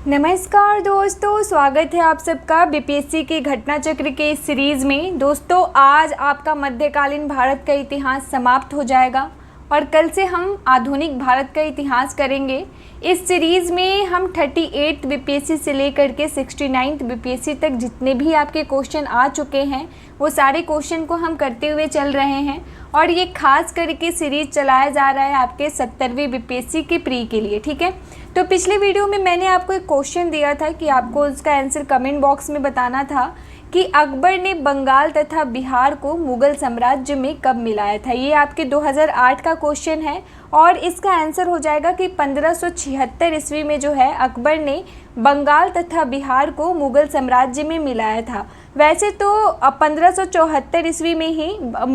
नमस्कार दोस्तों, स्वागत है आप सबका बीपीएससी के घटना चक्र के इस सीरीज़ में। दोस्तों, आज आपका मध्यकालीन भारत का इतिहास समाप्त हो जाएगा और कल से हम आधुनिक भारत का इतिहास करेंगे। इस सीरीज़ में हम 38 बीपीएससी से लेकर के 69 बीपीएससी तक जितने भी आपके क्वेश्चन आ चुके हैं वो सारे क्वेश्चन को हम करते हुए चल रहे हैं और ये खास करके सीरीज़ चलाया जा रहा है आपके 70वीं बीपीएससी के प्री के लिए। ठीक है, तो पिछले वीडियो में मैंने आपको एक क्वेश्चन दिया था कि आपको उसका आंसर कमेंट बॉक्स में बताना था कि अकबर ने बंगाल तथा बिहार को मुग़ल साम्राज्य में कब मिलाया था। ये आपके 2008 का क्वेश्चन है और इसका आंसर हो जाएगा कि 1576 ईस्वी में जो है अकबर ने बंगाल तथा बिहार को मुग़ल साम्राज्य में मिलाया था। वैसे तो 1574 ईस्वी में ही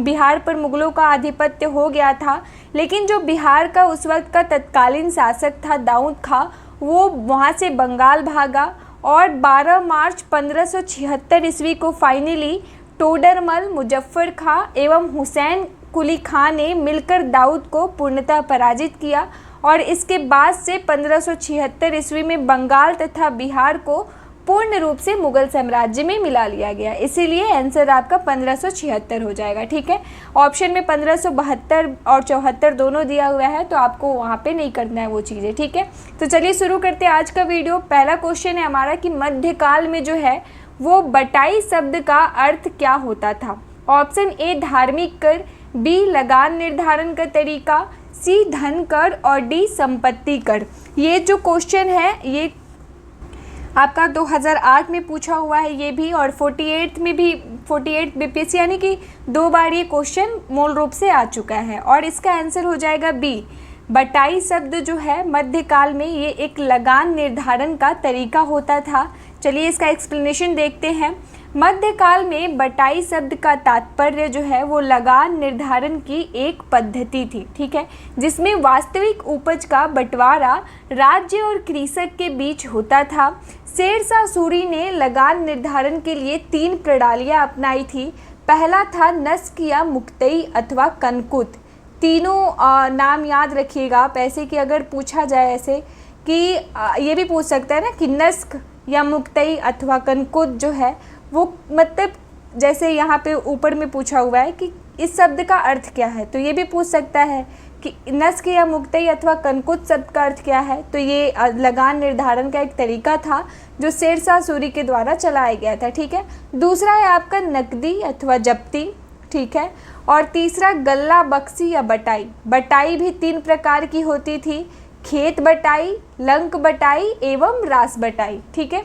बिहार पर मुग़लों का आधिपत्य हो गया था, लेकिन जो बिहार का उस वक्त का तत्कालीन शासक था दाऊद खां, वो वहाँ से बंगाल भागा और 12 मार्च 1576 ईस्वी को फाइनली टोडरमल, मुजफ्फर खां एवं हुसैन कुली खां ने मिलकर दाऊद को पूर्णतः पराजित किया और इसके बाद से 1576 ईस्वी में बंगाल तथा बिहार को पूर्ण रूप से मुग़ल साम्राज्य में मिला लिया गया। इसीलिए आंसर आपका 1576 हो जाएगा। ठीक है, ऑप्शन में 1572 और 74 दोनों दिया हुआ है, तो आपको वहाँ पे नहीं करना है वो चीज़ें। ठीक है, तो चलिए शुरू करते हैं आज का वीडियो। पहला क्वेश्चन है हमारा कि मध्यकाल में जो है वो बटाई शब्द का अर्थ क्या होता था। ऑप्शन ए धार्मिक कर, बी लगान निर्धारण का तरीका, सी धन कर और डी संपत्ति कर। ये जो क्वेश्चन है ये आपका 2008 में पूछा हुआ है ये भी, और 48 में भी 48 बीपीएससी यानी कि 2 बार ये क्वेश्चन मूल रूप से आ चुका है और इसका आंसर हो जाएगा बी। बटाई शब्द जो है मध्यकाल में ये एक लगान निर्धारण का तरीका होता था। चलिए इसका एक्सप्लेनेशन देखते हैं। मध्यकाल में बटाई शब्द का तात्पर्य जो है वो लगान निर्धारण की एक पद्धति थी। ठीक है, जिसमें वास्तविक उपज का बंटवारा राज्य और कृषक के बीच होता था। शेरशाह सूरी ने लगान निर्धारण के लिए 3 प्रणालियाँ अपनाई थी। पहला था नस्क या मुक्तई अथवा कनकुत। तीनों नाम याद रखिएगा आप, ऐसे कि अगर पूछा जाए ऐसे कि ये भी पूछ सकता है ना कि नस्क या मुक्तई अथवा कनकुत जो है वो मतलब जैसे यहाँ पे ऊपर में पूछा हुआ है कि इस शब्द का अर्थ क्या है, तो ये भी पूछ सकता है कि नस्क या मुक्तई अथवा कनकुत शब्द का अर्थ क्या है। तो ये लगान निर्धारण का एक तरीका था जो शेरशाह सूरी के द्वारा चलाया गया था। ठीक है, दूसरा है आपका नकदी अथवा जब्ती। ठीक है, और तीसरा गल्ला बख्शी या बटाई। बटाई भी 3 प्रकार की होती थी, खेत बटाई, लंक बटाई एवं रास बटाई। ठीक है,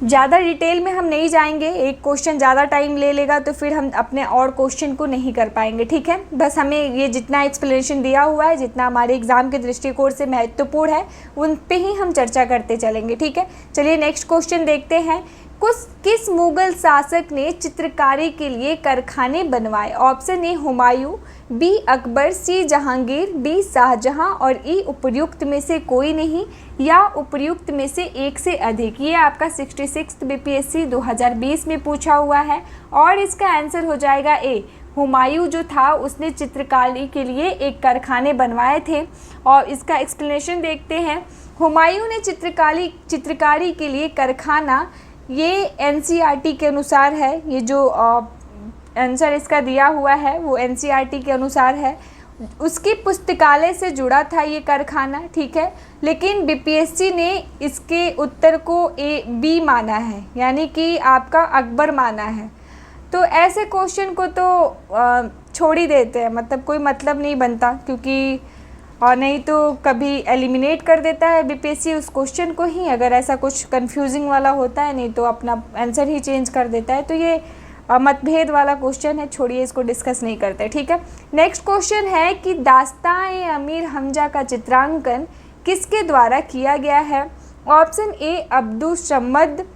ज़्यादा डिटेल में हम नहीं जाएंगे, एक क्वेश्चन ज़्यादा टाइम ले लेगा तो फिर हम अपने और क्वेश्चन को नहीं कर पाएंगे। ठीक है, बस हमें ये जितना एक्सप्लेनेशन दिया हुआ है, जितना हमारे एग्जाम के दृष्टिकोण से महत्वपूर्ण है, उन पे ही हम चर्चा करते चलेंगे। ठीक है, चलिए नेक्स्ट क्वेश्चन देखते हैं। किस मुग़ल शासक ने चित्रकारी के लिए कारखाने बनवाए। Option A Humayun, B Akbar, C Jahangir, D Shahjahan और ई उपर्युक्त में से कोई नहीं या उपर्युक्त में से एक से अधिक। ये आपका 66 बीपीएससी 2020 में पूछा हुआ है और इसका आंसर हो जाएगा ए। हुमायूं जो था उसने चित्रकारी के लिए एक कारखाने बनवाए थे और इसका एक्सप्लेनेशन देखते हैं। हुमायूं ने चित्रकारी के लिए कारखाना, ये एनसीईआरटी के अनुसार है, ये जो आंसर इसका दिया हुआ है वो एनसीईआरटी के अनुसार है, उसकी पुस्तकालय से जुड़ा था ये कारखाना। ठीक है, लेकिन बीपीएससी ने इसके उत्तर को बी माना है, यानी कि आपका अकबर माना है। तो ऐसे क्वेश्चन को तो छोड़ ही देते हैं, मतलब कोई मतलब नहीं बनता, क्योंकि और नहीं तो कभी एलिमिनेट कर देता है बीपीएससी उस क्वेश्चन को ही, अगर ऐसा कुछ कंफ्यूजिंग वाला होता है, नहीं तो अपना आंसर ही चेंज कर देता है। तो ये मतभेद वाला क्वेश्चन है, छोड़िए इसको डिस्कस नहीं करते। ठीक है, नेक्स्ट क्वेश्चन है कि दास्तान अमीर हमजा का चित्रांकन किसके द्वारा किया गया है। Option A Abdul Samad,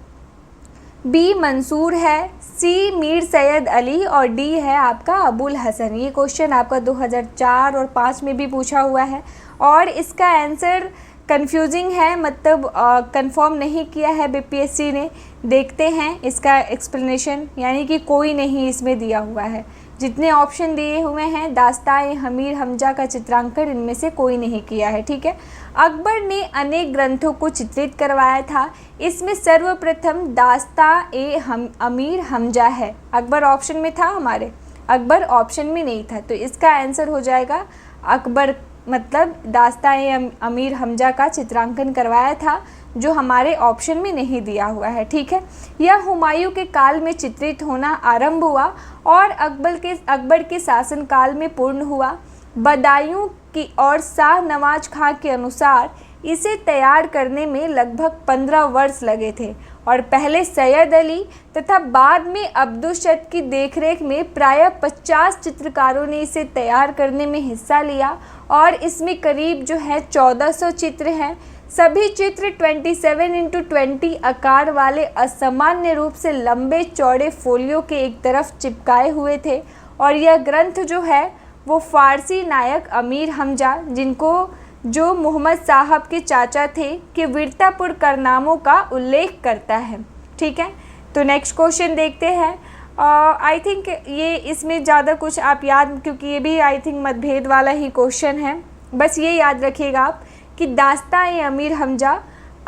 B Mansur है, सी मीर सैयद अली और डी है आपका अबुल हसन। ये क्वेश्चन आपका 2004 और 5 में भी पूछा हुआ है और इसका आंसर कंफ्यूजिंग है, मतलब कंफर्म नहीं किया है बीपीएससी ने। देखते हैं इसका एक्सप्लेनेशन, यानी कि कोई नहीं इसमें दिया हुआ है। जितने ऑप्शन दिए हुए हैं दास्ताए हमीर हमजा का चित्रांकन इनमें से कोई नहीं किया है, ठीक है। अकबर ने अनेक ग्रंथों को चित्रित करवाया था, इसमें सर्वप्रथम दास्ताए अमीर हमजा है। अकबर ऑप्शन में था हमारे, अकबर ऑप्शन में नहीं था, तो इसका आंसर हो जाएगा अकबर, मतलब दास्ताए अमीर हमजा का चित्रांकन करवाया था, जो हमारे ऑप्शन में नहीं दिया हुआ है, ठीक है। यह हुमायूं के काल में चित्रित होना आरंभ हुआ और अकबर के शासनकाल में पूर्ण हुआ। बदायूं की और शाह नवाज खां के अनुसार इसे तैयार करने में लगभग 15 वर्ष लगे थे और पहले सैयद अली तथा बाद में अब्दुशत की देखरेख में प्रायः 50 चित्रकारों ने इसे तैयार करने में हिस्सा लिया और इसमें करीब जो है 1400 चित्र हैं। सभी चित्र 27x20 आकार वाले असामान्य रूप से लंबे चौड़े फोलियो के एक तरफ चिपकाए हुए थे और यह ग्रंथ जो है वो फारसी नायक अमीर हमजा, जिनको जो मोहम्मद साहब के चाचा थे, के वीरतापुर कारनामों का उल्लेख करता है, ठीक है। तो नेक्स्ट क्वेश्चन देखते हैं। आई थिंक ये इसमें ज़्यादा कुछ आप याद, क्योंकि ये भी आई थिंक मतभेद वाला ही क्वेश्चन है, बस ये याद रखिएगा आप कि दास्ताए अमीर हमजा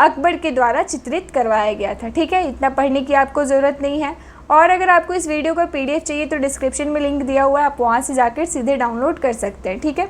अकबर के द्वारा चित्रित करवाया गया था, ठीक है। इतना पढ़ने की आपको ज़रूरत नहीं है। और अगर आपको इस वीडियो का PDF चाहिए तो डिस्क्रिप्शन में लिंक दिया हुआ है, आप वहाँ से जाकर सीधे डाउनलोड कर सकते हैं, ठीक है।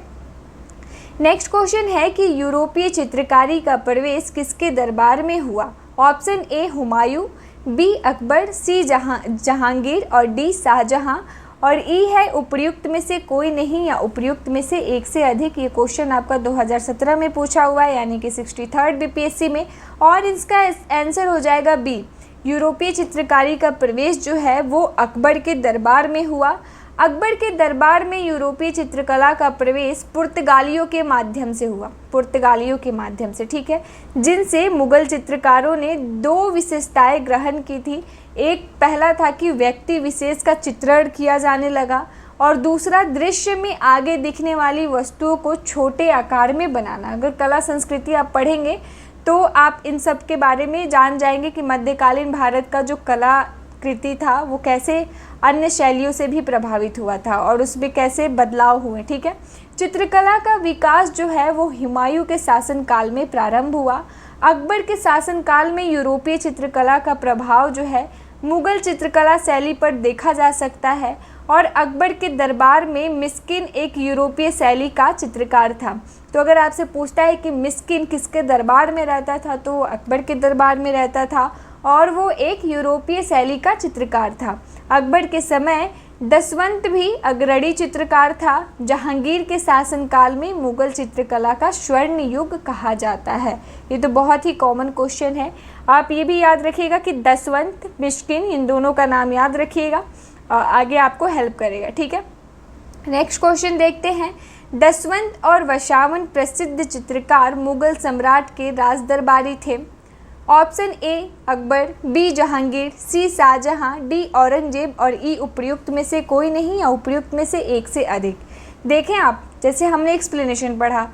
नेक्स्ट क्वेश्चन है कि यूरोपीय चित्रकारी का प्रवेश किसके दरबार में हुआ। Option A Humayun, B Akbar, C Jahangir और डी शाहजहां और ई है उपर्युक्त में से कोई नहीं या उपर्युक्त में से एक से अधिक। ये क्वेश्चन आपका 2017 में पूछा हुआ है, यानी कि 63rd BPSC में, और इसका आंसर हो जाएगा बी। यूरोपीय चित्रकारी का प्रवेश जो है वो अकबर के दरबार में हुआ। अकबर के दरबार में यूरोपीय चित्रकला का प्रवेश पुर्तगालियों के माध्यम से हुआ, पुर्तगालियों के माध्यम से, ठीक है, जिनसे मुगल चित्रकारों ने 2 विशेषताएं ग्रहण की थी। एक पहला था कि व्यक्ति विशेष का चित्रण किया जाने लगा और दूसरा दृश्य में आगे दिखने वाली वस्तुओं को छोटे आकार में बनाना। अगर कला संस्कृति आप पढ़ेंगे तो आप इन सब के बारे में जान जाएंगे कि मध्यकालीन भारत का जो कलाकृति था वो कैसे अन्य शैलियों से भी प्रभावित हुआ था और उसमें कैसे बदलाव हुए, ठीक है। चित्रकला का विकास जो है वो हुमायूं के शासनकाल में प्रारंभ हुआ। अकबर के शासनकाल में यूरोपीय चित्रकला का प्रभाव जो है मुगल चित्रकला शैली पर देखा जा सकता है और अकबर के दरबार में मिस्किन एक यूरोपीय शैली का चित्रकार था। तो अगर आपसे पूछता है कि मिस्किन किसके दरबार में रहता था, तो अकबर के दरबार में रहता था और वो एक यूरोपीय शैली का चित्रकार था। अकबर के समय दसवंत भी अग्रणी चित्रकार था। जहांगीर के शासनकाल में मुगल चित्रकला का स्वर्ण युग कहा जाता है। ये तो बहुत ही कॉमन क्वेश्चन है, आप ये भी याद रखिएगा कि दसवंत, मिस्किन, इन दोनों का नाम याद रखिएगा, आगे आपको हेल्प करेगा, ठीक है। नेक्स्ट क्वेश्चन देखते हैं। दसवंत और वशावन प्रसिद्ध चित्रकार मुगल सम्राट के राज दरबारी थे। Option A Akbar, B Jahangir, C Shahjahan, D Aurangzeb और ई उपर्युक्त में से कोई नहीं या उपर्युक्त में से एक से अधिक। देखें आप, जैसे हमने एक्सप्लेनेशन पढ़ा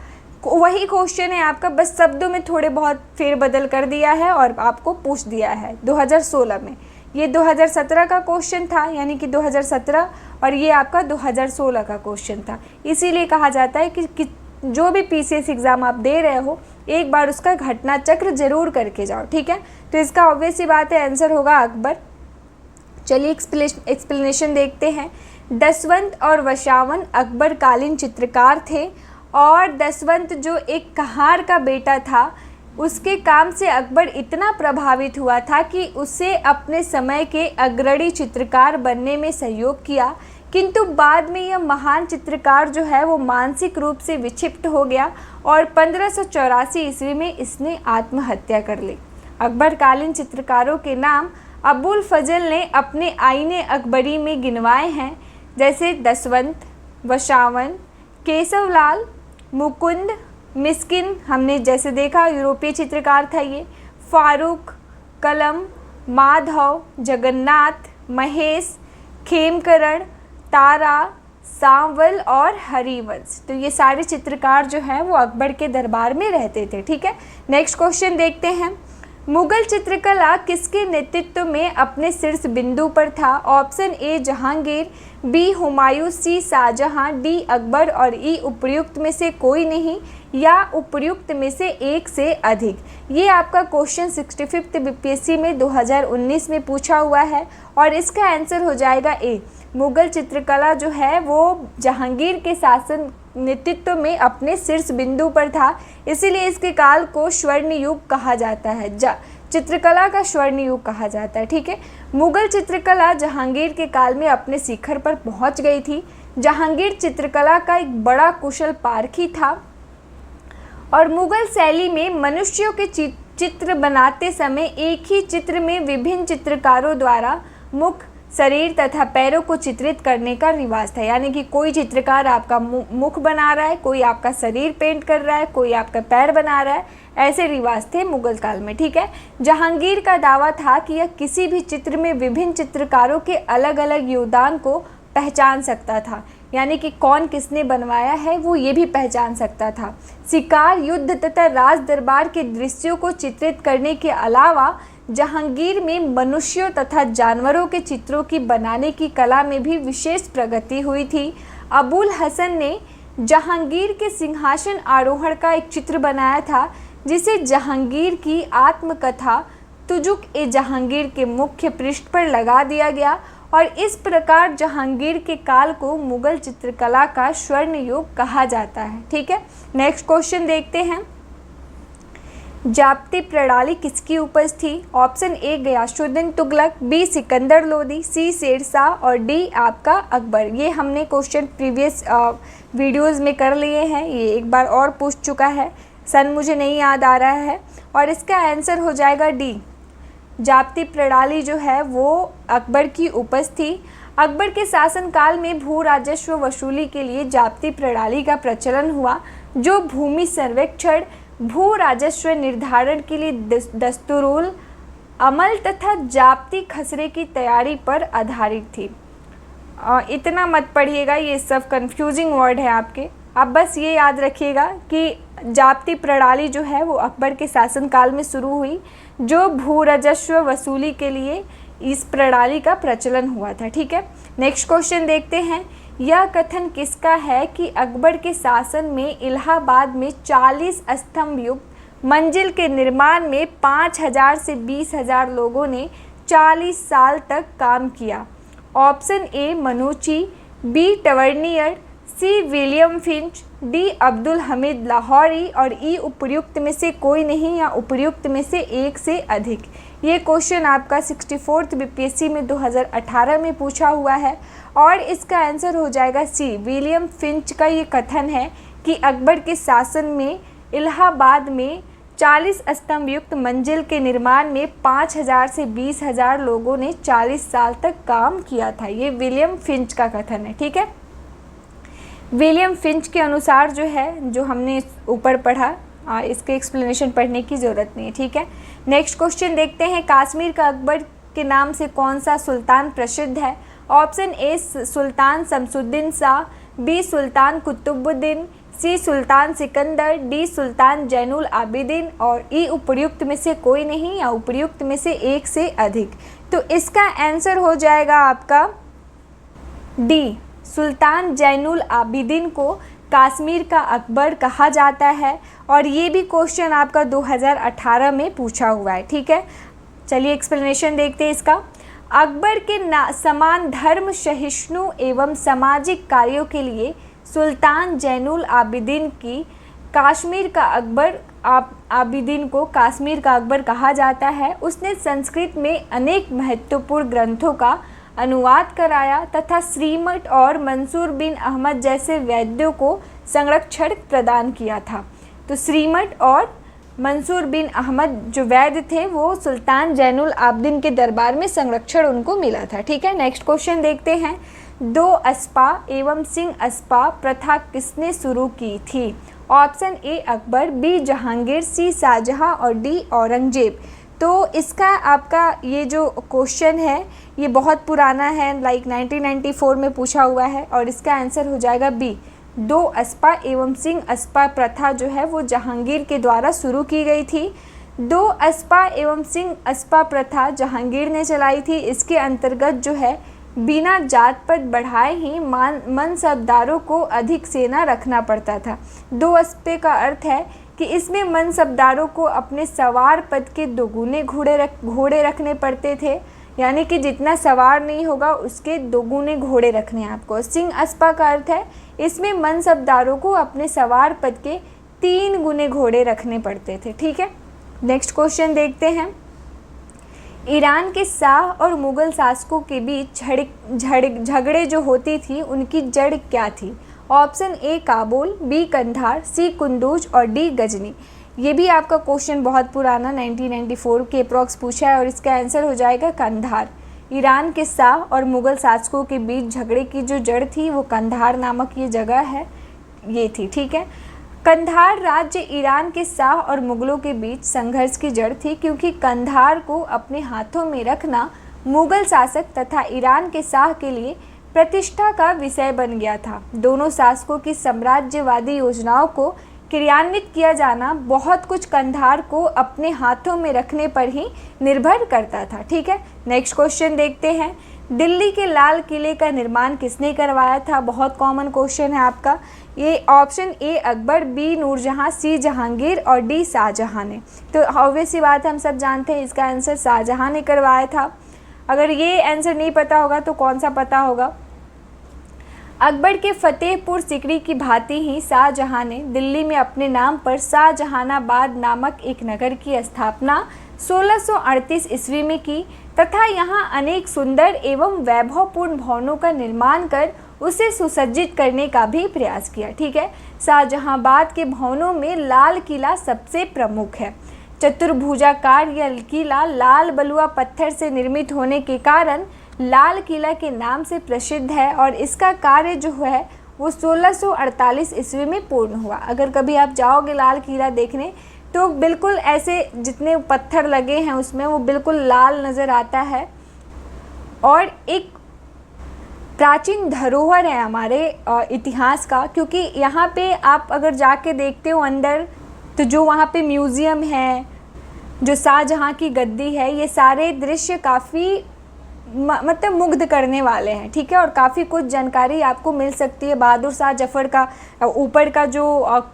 वही क्वेश्चन है आपका, बस शब्दों में थोड़े बहुत फेरबदल कर दिया है और आपको पूछ दिया है 2016 में। ये 2017 का क्वेश्चन था, यानी कि 2017, और ये आपका 2016 का क्वेश्चन था। इसीलिए कहा जाता है कि जो भी PCS एग्ज़ाम आप दे रहे हो एक बार उसका घटना चक्र जरूर करके जाओ, ठीक है। तो इसका ऑब्वियस सी बात है आंसर होगा अकबर। चलिए एक्सप्लेनेशन देखते हैं। दसवंत और वशावन अकबर कालीन चित्रकार थे और दसवंत जो एक कहार का बेटा था, उसके काम से अकबर इतना प्रभावित हुआ था कि उसे अपने समय के अग्रणी चित्रकार बनने में सहयोग किया, किंतु बाद में यह महान चित्रकार जो है वो मानसिक रूप से विक्षिप्त हो गया और 1584 ईस्वी में इसने आत्महत्या कर ली। अकबर कालीन चित्रकारों के नाम अबुल फजल ने अपने आईने अकबरी में गिनवाए हैं, जैसे दसवंत, वशावन, केशवलाल, मुकुंद, मिस्किन, हमने जैसे देखा यूरोपीय चित्रकार था ये, फारूक, कलम, माधव, जगन्नाथ, महेश, खेमकरण, तारा, सांवल और हरिवंश। तो ये सारे चित्रकार जो हैं वो अकबर के दरबार में रहते थे, ठीक है। नेक्स्ट क्वेश्चन देखते हैं। मुगल चित्रकला किसके नेतृत्व में अपने शीर्ष बिंदु पर था? Option A Jahangir, B Humayun, C Shahjahan, D Akbar और ई उपर्युक्त में से कोई नहीं या उपर्युक्त में से एक से अधिक। ये आपका क्वेश्चन 65th बीपीएससी में 2019 में पूछा हुआ है और इसका आंसर हो जाएगा ए। मुगल चित्रकला जो है वो जहांगीर के शासन नेतृत्व में अपने शीर्ष बिंदु पर था, इसीलिए इसके काल को स्वर्ण युग कहा जाता है। चित्रकला का स्वर्ण युग कहा जाता है। ठीक है, मुगल चित्रकला जहांगीर के काल में अपने शिखर पर पहुंच गई थी। जहांगीर चित्रकला का एक बड़ा कुशल पारखी था और मुगल शैली में मनुष्यों के चित्र बनाते समय एक ही चित्र में विभिन्न चित्रकारों द्वारा मुख, शरीर तथा पैरों को चित्रित करने का रिवाज था। यानी कि कोई चित्रकार आपका मुख बना रहा है, कोई आपका शरीर पेंट कर रहा है, कोई आपका पैर बना रहा है, ऐसे रिवाज थे मुगल काल में। ठीक है, जहांगीर का दावा था कि यह किसी भी चित्र में विभिन्न चित्रकारों के अलग अलग योगदान को पहचान सकता था, यानी कि कौन किसने बनवाया है वो ये भी पहचान सकता था। शिकार, युद्ध तथा राज दरबार के दृश्यों को चित्रित करने के अलावा जहांगीर में मनुष्यों तथा जानवरों के चित्रों की बनाने की कला में भी विशेष प्रगति हुई थी। अबुल हसन ने जहांगीर के सिंहासन आरोहण का एक चित्र बनाया था जिसे जहांगीर की आत्मकथा तुजुक-ए-जहांगीर के मुख्य पृष्ठ पर लगा दिया गया और इस प्रकार जहांगीर के काल को मुगल चित्रकला का स्वर्ण युग कहा जाता है। ठीक है, नेक्स्ट क्वेश्चन देखते हैं। जाप्ती प्रणाली किसकी उपज थी? Option A Ghiyasuddin Tughlaq, B Sikandar Lodi, C Sher Shah और डी आपका अकबर। ये हमने क्वेश्चन प्रीवियस वीडियोस में कर लिए हैं, ये एक बार और पूछ चुका है, सन मुझे नहीं याद आ रहा है और इसका आंसर हो जाएगा डी। जाप्ती प्रणाली जो है वो अकबर की उपज थी। अकबर के शासनकाल में भू राजस्व वसूली के लिए जाप्ती प्रणाली का प्रचलन हुआ जो भूमि सर्वेक्षण, भू राजस्व निर्धारण के लिए दस्तूरुल अमल तथा जाप्ती खसरे की तैयारी पर आधारित थी। इतना मत पढ़िएगा, ये सब कंफ्यूजिंग वर्ड है आपके। आप बस ये याद रखिएगा कि जाप्ती प्रणाली जो है वो अकबर के शासनकाल में शुरू हुई, जो भू राजस्व वसूली के लिए इस प्रणाली का प्रचलन हुआ था। ठीक है, नेक्स्ट क्वेश्चन देखते हैं। यह कथन किसका है कि अकबर के शासन में इलाहाबाद में 40 स्तंभ युक्त मंजिल के निर्माण में 5000 से 20,000 लोगों ने 40 साल तक काम किया? Option A Manucci, B Tavernier, C William Finch, D Abdul Hamid Lahori और ई उपर्युक्त में से कोई नहीं या उपर्युक्त में से एक से अधिक। ये क्वेश्चन आपका 64th बीपीएससी में 2018 में पूछा हुआ है और इसका आंसर हो जाएगा सी। विलियम फिंच का ये कथन है कि अकबर के शासन में इलाहाबाद में 40 स्तंभ युक्त मंजिल के निर्माण में 5000 से 20,000 लोगों ने 40 साल तक काम किया था। ये विलियम फिंच का कथन है। ठीक है, विलियम फिंच के अनुसार जो है, जो हमने ऊपर पढ़ा, इसके एक्सप्लेनेशन पढ़ने की ज़रूरत नहीं है। ठीक है, नेक्स्ट क्वेश्चन देखते हैं। कश्मीर का अकबर के नाम से कौन सा सुल्तान प्रसिद्ध है? Option A Sultan Shamsuddin Shah, B Sultan Qutbuddin, C Sultan Sikandar, D Sultan Zainul Abidin और ई उपर्युक्त में से कोई नहीं या उपर्युक्त में से एक से अधिक। तो इसका आंसर हो जाएगा आपका डी। सुल्तान जैनुल आबिदीन को कश्मीर का अकबर कहा जाता है और ये भी क्वेश्चन आपका 2018 में पूछा हुआ है। ठीक है, चलिए एक्सप्लेनेशन देखते हैं इसका। अकबर के समान धर्म सहिष्णु एवं सामाजिक कार्यों के लिए सुल्तान जैनुल आबिदीन की कश्मीर का अकबर आबिदीन को कश्मीर का अकबर कहा जाता है। उसने संस्कृत में अनेक महत्वपूर्ण ग्रंथों का अनुवाद कराया तथा श्रीमठ और मंसूर बिन अहमद जैसे वैद्यों को संरक्षण प्रदान किया था। तो श्रीमठ और मंसूर बिन अहमद जो वैद्य थे वो सुल्तान जैनुल आबिदीन के दरबार में संरक्षण उनको मिला था। ठीक है, नेक्स्ट क्वेश्चन देखते हैं। 2 अस्पा एवं सिंह अस्पा प्रथा किसने शुरू की थी? Option A Akbar, B Jahangir, C Shah Jahan और डी औरंगजेब। तो इसका आपका ये जो क्वेश्चन है ये बहुत पुराना है, लाइक 1994 में पूछा हुआ है और इसका आंसर हो जाएगा बी। 2 अस्पा एवं सिंह अस्पा प्रथा जो है वो जहांगीर के द्वारा शुरू की गई थी। दो अस्पा एवं सिंह अस्पा प्रथा जहांगीर ने चलाई थी। इसके अंतर्गत जो है बिना जात पद बढ़ाए ही मनसबदारों को अधिक सेना रखना पड़ता था। दो अस्पे का अर्थ है कि इसमें मनसबदारों को अपने सवार पद के दोगुने घोड़े रखने पड़ते थे, यानी कि जितना सवार नहीं होगा उसके दोगुने घोड़े रखने हैं आपको। सिंह अस्पा का अर्थ है इसमें मनसबदारों को अपने सवार पद के 3 गुने घोड़े रखने पड़ते थे। ठीक है, नेक्स्ट क्वेश्चन देखते हैं। ईरान के शाह और मुग़ल शासकों के बीच झगड़े जो होती थी उनकी जड़ क्या थी? Option A Kabul, B Kandahar, C Kunduz और डी गजनी। ये भी आपका क्वेश्चन बहुत पुराना 1994 के अप्रॉक्स पूछा है और इसका आंसर हो जाएगा कंधार। ईरान के शाह और मुग़ल शासकों के बीच झगड़े की जो जड़ थी वो कंधार नामक ये जगह है, ये थी। ठीक है, कंधार राज्य ईरान के शाह और मुग़लों के बीच संघर्ष की जड़ थी, क्योंकि कंधार को अपने हाथों में रखना मुग़ल शासक तथा ईरान के शाह के लिए प्रतिष्ठा का विषय बन गया था। दोनों शासकों की साम्राज्यवादी योजनाओं को क्रियान्वित किया जाना बहुत कुछ कंधार को अपने हाथों में रखने पर ही निर्भर करता था। ठीक है, नेक्स्ट क्वेश्चन देखते हैं। दिल्ली के लाल किले का निर्माण किसने करवाया था? बहुत कॉमन क्वेश्चन है आपका। ये option A Akbar, B Nur Jahan, C Jahangir और डी शाहजहां ने। तो ऑब्वियस सी बात है, हम सब जानते हैं इसका आंसर शाहजहां ने करवाया था। अगर ये आंसर नहीं पता होगा तो कौन सा पता होगा? अकबर के फतेहपुर सिकरी की भांति ही शाहजहां ने दिल्ली में अपने नाम पर शाहजहानाबाद नामक एक नगर की स्थापना 1638 ईस्वी में की तथा यहाँ अनेक सुंदर एवं वैभवपूर्ण भवनों का निर्माण कर उसे सुसज्जित करने का भी प्रयास किया। ठीक है, शाहजहांबाद के भवनों में लाल किला सबसे प्रमुख है। चतुर्भुजाकार यह किला लाल बलुआ पत्थर से निर्मित होने के कारण लाल किला के नाम से प्रसिद्ध है और इसका कार्य जो है वो 1648 ईस्वी में पूर्ण हुआ। अगर कभी आप जाओगे लाल किला देखने तो बिल्कुल ऐसे जितने पत्थर लगे हैं उसमें वो बिल्कुल लाल नज़र आता है और एक प्राचीन धरोहर है हमारे इतिहास का, क्योंकि यहाँ पे आप अगर जाके देखते हो अंदर तो जो वहाँ पे म्यूज़ियम है, जो शाहजहाँ की गद्दी है, ये सारे दृश्य काफ़ी मतलब मुग्ध करने वाले हैं। ठीक है, और काफ़ी कुछ जानकारी आपको मिल सकती है। बहादुर शाह जफ़र का ऊपर का जो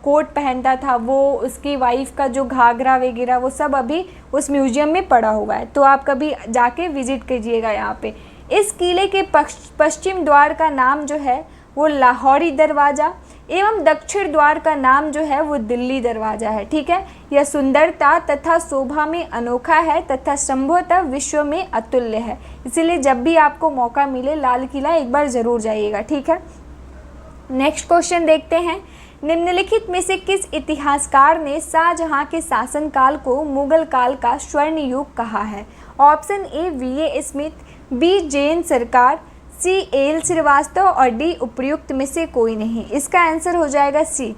कोट पहनता था वो, उसकी वाइफ का जो घाघरा वगैरह वो सब अभी उस म्यूज़ियम में पड़ा हुआ है, तो आप कभी जाके विज़िट कीजिएगा यहाँ पे। इस किले के पश्चिम द्वार का नाम जो है वो लाहौरी दरवाज़ा एवं दक्षिण द्वार का नाम जो है वो दिल्ली दरवाज़ा है। ठीक है, यह सुंदरता तथा शोभा में अनोखा है तथा संभवतः विश्व में अतुल्य है, इसीलिए जब भी आपको मौका मिले लाल किला एक बार ज़रूर जाइएगा। ठीक है, नेक्स्ट क्वेश्चन देखते हैं। निम्नलिखित में से किस इतिहासकार ने शाहजहाँ के शासनकाल को मुगल काल का स्वर्ण युग कहा है? Option A V A. Smith, B Jain Sarkar, C L Srivastava और डी उपर्युक्त में से कोई नहीं। इसका आंसर हो जाएगा सी।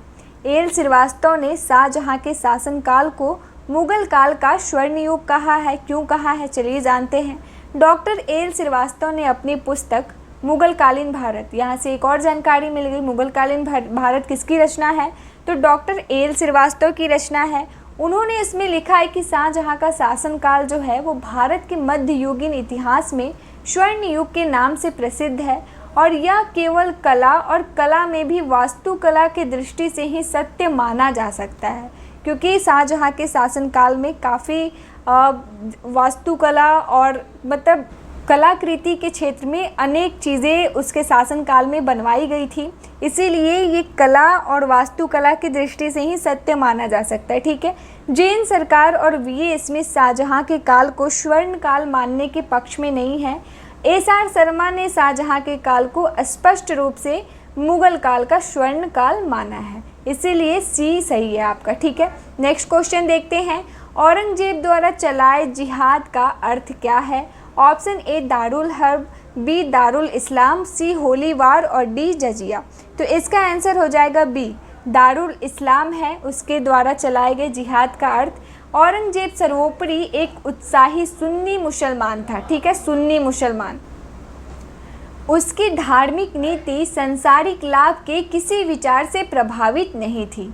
एल श्रीवास्तव ने शाहजहाँ के शासनकाल को मुगल काल का स्वर्ण युग कहा है। क्यों कहा है चलिए जानते हैं। डॉक्टर एल श्रीवास्तव ने अपनी पुस्तक मुगल कालीन भारत, यहाँ से एक और जानकारी मिल गई, मुगल कालीन भारत किसकी रचना है? तो डॉक्टर एल श्रीवास्तव की रचना है। उन्होंने इसमें लिखा है कि शाहजहाँ का शासनकाल जो है वो भारत के मध्ययुगीन इतिहास में स्वर्ण युग के नाम से प्रसिद्ध है और यह केवल कला और कला में भी वास्तुकला के दृष्टि से ही सत्य माना जा सकता है, क्योंकि शाहजहाँ के शासनकाल में काफ़ी वास्तुकला और मतलब कलाकृति के क्षेत्र में अनेक चीज़ें उसके शासनकाल में बनवाई गई थी, इसीलिए ये कला और वास्तुकला की दृष्टि से ही सत्य माना जा सकता है। ठीक है, जैन सरकार और वी.ए. स्मिथ शाहजहाँ के काल को स्वर्ण काल मानने के पक्ष में नहीं है। एस.आर. शर्मा ने शाहजहाँ के काल को स्पष्ट रूप से मुगल काल का स्वर्ण काल माना है, इसीलिए सी सही है आपका। ठीक है, नेक्स्ट क्वेश्चन देखते हैं। औरंगजेब द्वारा चलाए जिहाद का अर्थ क्या है? ऑप्शन ए दारुल हर्ब, बी दारुल इस्लाम, सी होली वार और डी जजिया। तो इसका आंसर हो जाएगा बी, दारुल इस्लाम है उसके द्वारा चलाए गए जिहाद का अर्थ। औरंगजेब सर्वोपरि एक उत्साही सुन्नी मुसलमान था। ठीक है, सुन्नी मुसलमान। उसकी धार्मिक नीति संसारिक लाभ के किसी विचार से प्रभावित नहीं थी।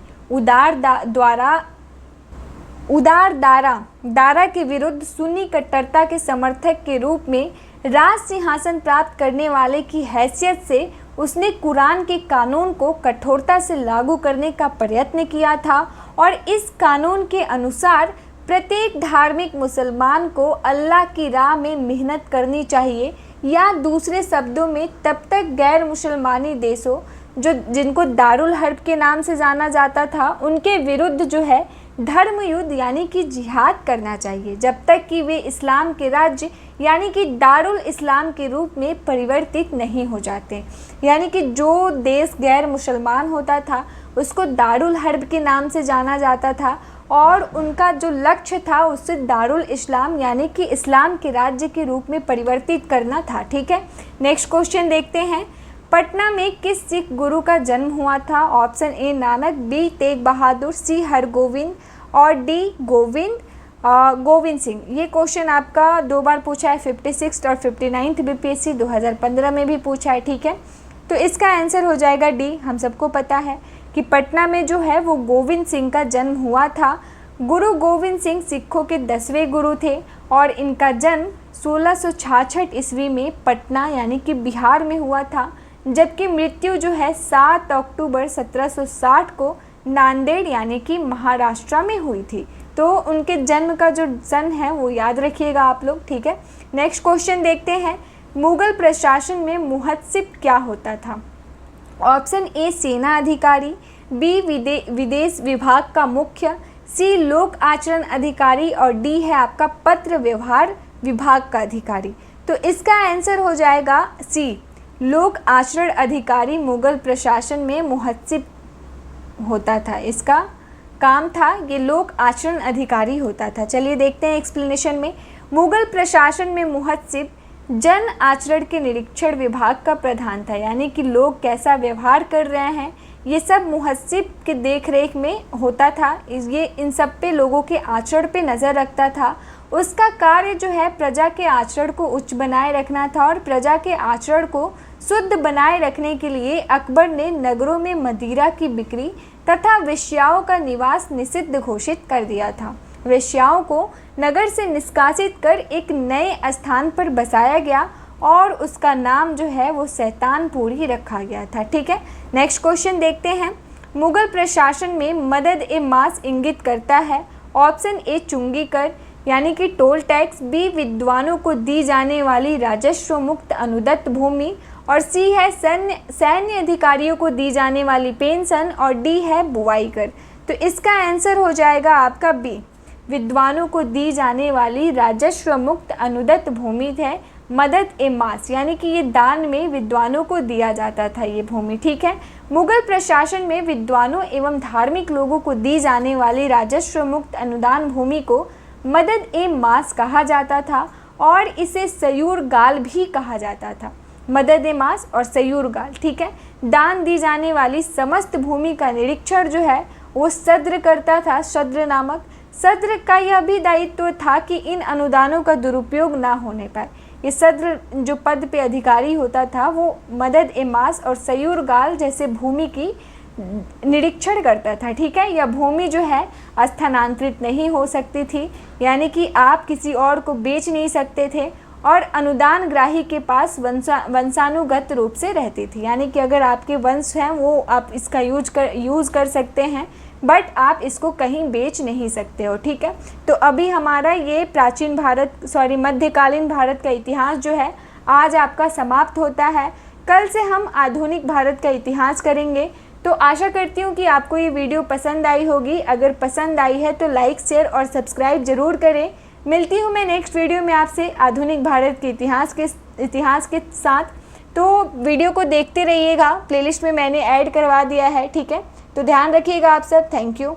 उदार दारा के विरुद्ध सुन्नी कट्टरता के समर्थक के रूप में राज सिंहासन प्राप्त करने वाले की हैसियत से उसने कुरान के कानून को कठोरता से लागू करने का प्रयत्न किया था और इस कानून के अनुसार प्रत्येक धार्मिक मुसलमान को अल्लाह की राह में मेहनत करनी चाहिए, या दूसरे शब्दों में तब तक गैर मुसलमानी देशों जिनको दारुल हर्ब के नाम से जाना जाता था उनके विरुद्ध जो है धर्म युद्ध यानी कि जिहाद करना चाहिए, जब तक कि वे इस्लाम के राज्य यानी कि दारुल इस्लाम के रूप में परिवर्तित नहीं हो जाते। यानी कि जो देश गैर मुसलमान होता था उसको दारुल हर्ब के नाम से जाना जाता था और उनका जो लक्ष्य था उससे दारुल इस्लाम यानी कि इस्लाम के राज्य के रूप में परिवर्तित करना था। ठीक है, नेक्स्ट क्वेश्चन देखते हैं। पटना में किस सिख गुरु का जन्म हुआ था? Option A Nanak, B Tegh Bahadur, C Hargobind और डी गोविंद सिंह। ये क्वेश्चन आपका 2 बार पूछा है, 56 और 59 बीपीएससी 2015 में भी पूछा है। ठीक है, तो इसका आंसर हो जाएगा डी। हम सबको पता है कि पटना में जो है वो गोविंद सिंह का जन्म हुआ था। गुरु गोविंद सिंह सिखों के 10वें गुरु थे और इनका जन्म 1666 ईस्वी में पटना यानी कि बिहार में हुआ था, जबकि मृत्यु जो है 7 अक्टूबर 1760 को नांदेड़ यानी कि महाराष्ट्र में हुई थी। तो उनके जन्म का जो सन है वो याद रखिएगा आप लोग। ठीक है, नेक्स्ट क्वेश्चन देखते हैं। मुगल प्रशासन में मुहत्सिब क्या होता था? ऑप्शन ए सेना अधिकारी, बी विदेश विभाग का मुख्य, सी लोक आचरण अधिकारी और डी है आपका पत्र व्यवहार विभाग का अधिकारी। तो इसका आंसर हो जाएगा सी, लोक आचरण अधिकारी मुगल प्रशासन में मुहत्सिब होता था। इसका काम था ये लोक आचरण अधिकारी होता था। चलिए देखते हैं एक्सप्लेनेशन में। मुगल प्रशासन में मुहत्सिब जन आचरण के निरीक्षण विभाग का प्रधान था, यानी कि लोग कैसा व्यवहार कर रहे हैं ये सब मुहत्सिब के देखरेख में होता था। ये इन सब पे लोगों के आचरण पे नज़र रखता था। उसका कार्य जो है प्रजा के आचरण को उच्च बनाए रखना था और प्रजा के आचरण को शुद्ध बनाए रखने के लिए अकबर ने नगरों में मदिरा की बिक्री तथा वेश्याओं का निवास निषिद्ध घोषित कर दिया था। वेश्याओं को नगर से निष्कासित कर एक नए स्थान पर बसाया गया और उसका नाम जो है वो शैतानपुर ही रखा गया था। ठीक है, नेक्स्ट क्वेश्चन देखते हैं। मुगल प्रशासन में मदद ए मास इंगित करता है। ऑप्शन ए चुंगी कर यानी कि टोल टैक्स, बी विद्वानों को दी जाने वाली राजस्व मुक्त अनुदत्त भूमि और सी है सैन्य अधिकारियों को दी जाने वाली पेंशन और डी है बुआई कर। तो इसका आंसर हो जाएगा आपका बी, विद्वानों को दी जाने वाली राजस्व मुक्त अनुदत्त भूमि है मदद ए मास, यानी कि ये दान में विद्वानों को दिया जाता था ये भूमि। ठीक है, मुगल प्रशासन में विद्वानों एवं धार्मिक लोगों को दी जाने वाली राजस्व मुक्त अनुदान भूमि को मदद ए मास कहा जाता था और इसे सयूर गाल भी कहा जाता था। मदद ए मास और सयूर गाल। ठीक है, दान दी जाने वाली समस्त भूमि का निरीक्षण जो है वो सद्र करता था। सद्र नामक सद्र का यह भी दायित्व था कि इन अनुदानों का दुरुपयोग ना होने पाए। ये सद्र जो पद पे अधिकारी होता था वो मदद ए मास और सयूर गाल जैसे भूमि की निरीक्षण करता था। ठीक है, यह भूमि जो है स्थानांतरित नहीं हो सकती थी, यानी कि आप किसी और को बेच नहीं सकते थे और अनुदान ग्राही के पास वंशानुगत रूप से रहती थी, यानी कि अगर आपके वंश हैं वो आप इसका यूज़ कर सकते हैं बट आप इसको कहीं बेच नहीं सकते हो। ठीक है, तो अभी हमारा ये मध्यकालीन भारत का इतिहास जो है आज आपका समाप्त होता है। कल से हम आधुनिक भारत का इतिहास करेंगे। तो आशा करती हूँ कि आपको ये वीडियो पसंद आई होगी। अगर पसंद आई है तो लाइक, शेयर और सब्सक्राइब ज़रूर करें। मिलती हूँ मैं नेक्स्ट वीडियो में आपसे आधुनिक भारत के इतिहास के साथ। तो वीडियो को देखते रहिएगा, प्लेलिस्ट में मैंने ऐड करवा दिया है। ठीक है, तो ध्यान रखिएगा आप सब। Thank you.